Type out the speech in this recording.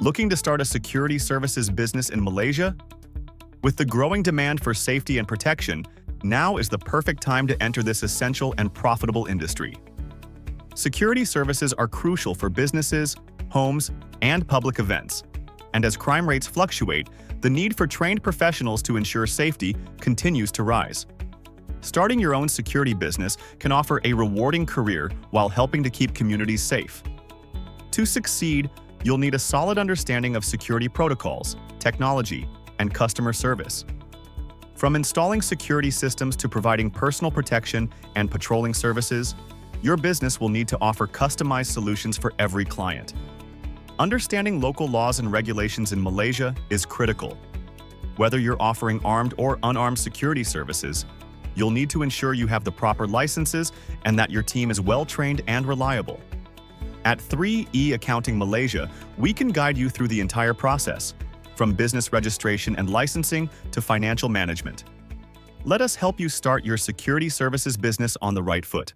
Looking to start a security services business in Malaysia? With the growing demand for safety and protection, now is the perfect time to enter this essential and profitable industry. Security services are crucial for businesses, homes, and public events. And as crime rates fluctuate, the need for trained professionals to ensure safety continues to rise. Starting your own security business can offer a rewarding career while helping to keep communities safe. To succeed, you'll need a solid understanding of security protocols, technology, and customer service. From installing security systems to providing personal protection and patrolling services, your business will need to offer customized solutions for every client. Understanding local laws and regulations in Malaysia is critical. Whether you're offering armed or unarmed security services, you'll need to ensure you have the proper licenses and that your team is well-trained and reliable. At 3E Accounting Malaysia, we can guide you through the entire process, from business registration and licensing to financial management. Let us help you start your security services business on the right foot.